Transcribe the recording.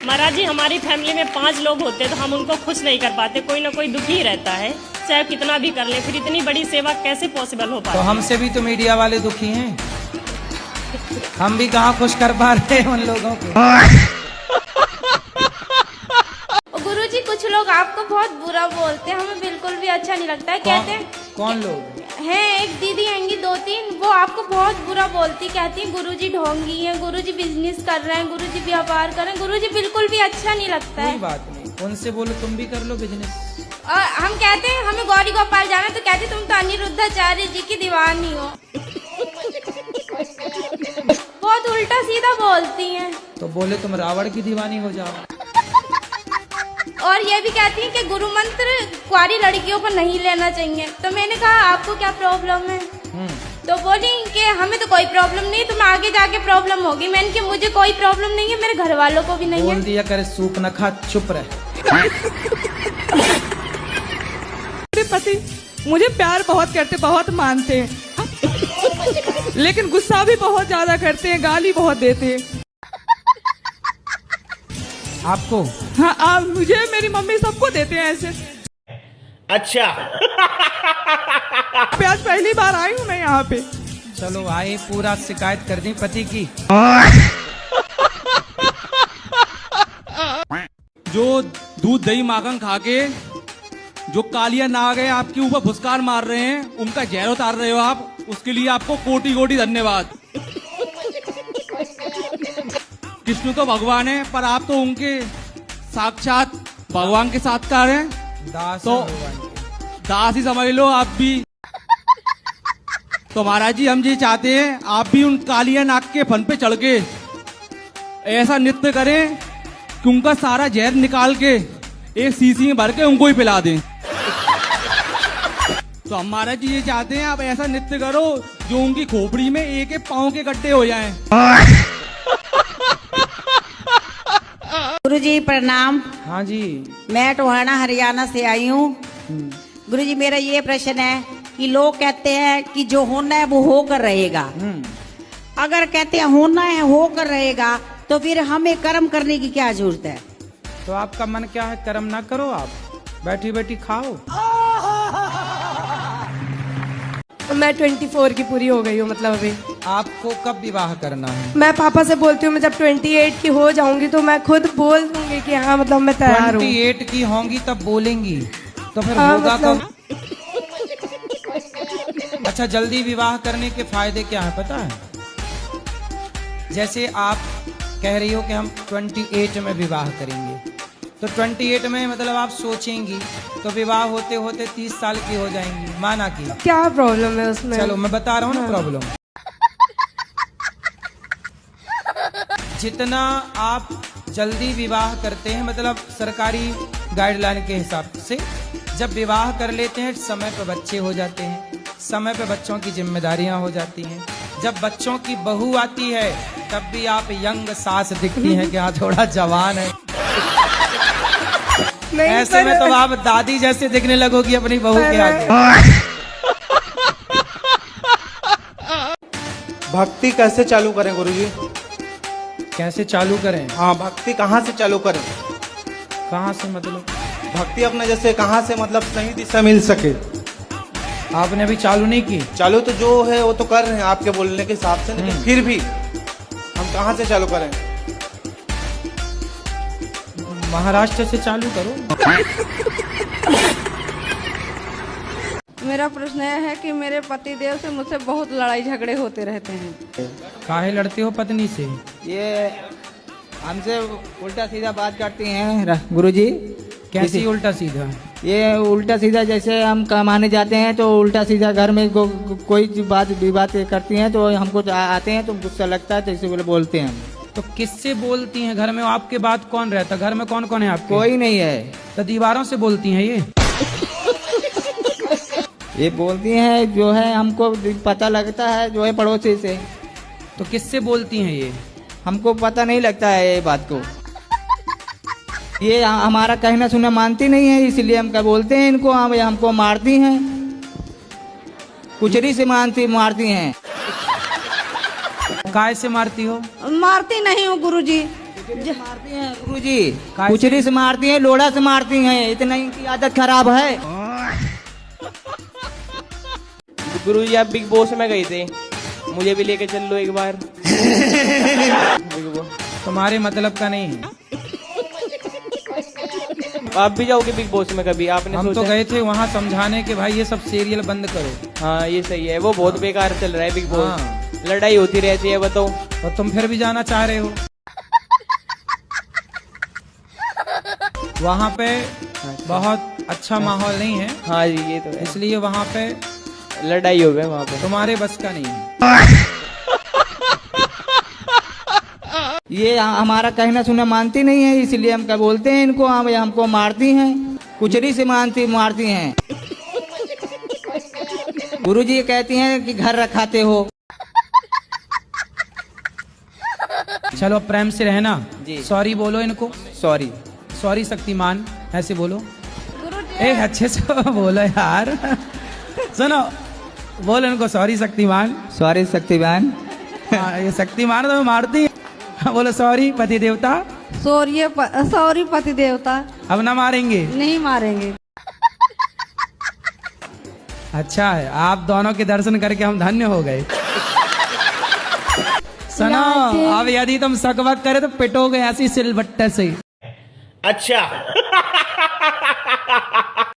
महाराज जी, हमारी फैमिली में 5 लोग होते तो हम उनको खुश नहीं कर पाते, कोई ना कोई दुखी ही रहता है, चाहे कितना भी कर ले। फिर इतनी बड़ी सेवा कैसे पॉसिबल हो पाती? तो हमसे भी तो मीडिया वाले दुखी हैं, हम भी कहाँ खुश कर पा रहे हैं उन लोगों को। गुरुजी, कुछ लोग आपको बहुत बुरा बोलते हैं, हमें बिल्कुल भी अच्छा नहीं लगता है। कहते हैं कौन लोग हैं? एक दीदी हैंगी 2-3, वो आपको बहुत बुरा बोलती, कहती हैं गुरुजी ढोंगी हैं, गुरुजी बिजनेस कर रहे हैं, गुरुजी व्यापार कर रहे हैं। गुरुजी बिल्कुल भी अच्छा नहीं लगता है। कोई बात नहीं, उनसे बोलो तुम भी कर लो बिजनेस। और हम कहते हैं हमें गौरी गोपाल जाना, तो कहती तुम तो अनिरुद्धाचार्य जी की दीवानी हो। बहुत उल्टा सीधा बोलती हैं। तो बोले तुम रावण की दीवानी हो जाओ। और ये भी कहती हैं कि गुरु मंत्र कुंवारी लड़कियों को नहीं लेना चाहिए। तो मैंने कहा आपको क्या प्रॉब्लम है? तो बोली कि हमें तो कोई प्रॉब्लम नहीं, तुम्हें आगे जाके प्रॉब्लम होगी। मैंने कहा मुझे कोई प्रॉब्लम नहीं है, मेरे घर वालों को भी नहीं है। बोल दिया करे सूप न खा, चुप रहे। मेरे पति मुझे प्यार बहुत करते, बहुत मानते हैं, लेकिन गुस्सा भी बहुत ज्यादा करते हैं, गाली बहुत देते हैं। आपको? हाँ, आप मुझे, मेरी मम्मी सबको देते हैं ऐसे। अच्छा। आज पहली बार आई हूँ मैं यहाँ पे। चलो आए, पूरा शिकायत कर दी पति की। जो दूध दही माखन खा के जो कालिया नाग है आपके ऊपर फुसकार मार रहे हैं, उनका जहर उतार रहे हो आप, उसके लिए आपको कोटि कोटि धन्यवाद। कृष्ण तो भगवान है, पर आप तो उनके साक्षात भगवान के साक्षात्कार हैं, दास तो दास ही समझ लो आप भी। तो महाराज जी, हम ये चाहते हैं आप भी उन कालिया नाग के फन पे चढ़ के ऐसा नृत्य करें कि उनका सारा जहर निकाल के एक शीशी में भर के उनको ही पिला दें। तो हम महाराज जी ये चाहते हैं आप ऐसा नृत्य करो जो उनकी खोपड़ी में एक एक पाँव के गड्ढे हो जाएं। गुरुजी प्रणाम। हाँ जी। मैं टोहाना हरियाणा से आई हूँ। गुरुजी, मेरा ये प्रश्न है कि लोग कहते हैं कि जो होना है वो होकर रहेगा। अगर कहते हैं होना है होकर रहेगा, तो फिर हमें कर्म करने की क्या जरूरत है? तो आपका मन क्या है, कर्म ना करो, आप बैठी बैठी खाओ। मैं 24 की पूरी हो गई हूँ, मतलब अभी। आपको कब विवाह करना है? मैं पापा से बोलती हूँ मैं जब 28 की हो जाऊंगी तो मैं खुद बोल दूंगी कि हाँ, मतलब मैं तैयार हूँ। 28 की होंगी तब बोलेंगी, तो फिर हाँ, होगा मतलब... कब? अच्छा, जल्दी विवाह करने के फायदे क्या है पता है? जैसे आप कह रही हो कि हम 28 में विवाह करेंगे, तो 28 में मतलब आप सोचेंगी तो विवाह होते होते 30 साल की हो जाएंगी, माना कि। क्या प्रॉब्लम है उसमें? चलो मैं बता रहा हूँ ना प्रॉब्लम। जितना आप जल्दी विवाह करते हैं, मतलब सरकारी गाइडलाइन के हिसाब से जब विवाह कर लेते हैं, समय पर बच्चे हो जाते हैं, समय पर बच्चों की जिम्मेदारियां हो जाती हैं। जब बच्चों की बहू आती है तब भी आप यंग सास दिखती हैं कि हाँ थोड़ा जवान है। ऐसे में तो आप दादी जैसे दिखने लगोगी अपनी बहू के आगे। भक्ति कैसे चालू करें गुरुजी? कैसे चालू करें? हाँ, भक्ति कहाँ से चालू करें? कहाँ से मतलब? भक्ति अपने जैसे कहाँ से, मतलब सही दिशा मिल सके। आपने अभी चालू नहीं की? चालू तो जो है वो तो कर रहे हैं आपके बोलने के हिसाब से, लेकिन फिर भी हम कहाँ से चालू करें? महाराष्ट्र से चालू करो। मेरा प्रश्न यह है कि मेरे पति देव से मुझसे बहुत लड़ाई झगड़े होते रहते हैं। काहे लड़ते हो पत्नी से? ये हमसे उल्टा सीधा बात करती हैं गुरुजी। कैसी उल्टा सीधा? ये उल्टा सीधा, जैसे हम कमाने जाते हैं तो उल्टा सीधा घर में कोई बात करती हैं तो हमको आते हैं तो गुस्सा लगता है, तो इसे बोलते हैं। तो किससे बोलती हैं? घर में आपके बाद कौन रहता? घर में कौन कौन है आपके? कोई नहीं है। तो दीवारों से बोलती हैं ये बोलती हैं जो है, हमको पता लगता है जो है पड़ोसी से। तो किससे बोलती हैं ये? हमको पता नहीं लगता है ये बात को। ये हमारा कहना सुना मानती नहीं है, इसलिए हम क्या बोलते हैं इनको, हमको मारती हैं, कुचरी से मारती हैं। काय से मारती हो? मारती नहीं हूँ गुरुजी, मारती हैं गुरुजी, कुचरी से मारती हैं, लोड़ा से मारती हैं, इतना इनकी आदत खराब है। गुरुजी आप बिग बॉस में गए थे, मुझे भी लेके चल लो एक बार। बिग बॉस तुम्हारे मतलब का नहीं है। आप भी जाओगे बिग बॉस में कभी? आपने हम तो सोचा? गए थे वहाँ समझाने के भाई ये सब सीरियल बंद करो। हाँ ये सही है, वो बहुत बेकार चल रहा है बिग बॉस। हाँ। लड़ाई होती रहती है, बताओ। और तुम फिर भी जाना चाह रहे हो वहाँ पे? बहुत अच्छा माहौल नहीं है। हाँ जी ये तो है, इसलिए वहाँ पे लड़ाई हो गई वहाँ पे। तुम्हारे बस का नहीं है। ये हमारा कहना सुना मानती नहीं है, इसलिए हम क्या बोलते हैं इनको, हम हमको मारती हैं, कुचरी से मारती हैं। गुरुजी कहती हैं कि घर रखाते हो। चलो प्रेम से रहना जी। सॉरी बोलो इनको। सॉरी। सॉरी शक्तिमान, ऐसे बोलो। एक अच्छे से बोलो यार। सुनो, बोलो इनको सॉरी शक्तिमान। सॉरी शक्तिमान। हाँ, ये शक्तिमान तो मारती है। बोलो सॉरी पति देवता। सॉरी पति देवता। अब ना मारेंगे? नहीं मारेंगे। अच्छा है, आप दोनों के दर्शन करके हम धन्य हो गए। सुनो, अब यदि तुम सकबक करे तो पिटोगे ऐसी सिलबट्टे से। अच्छा।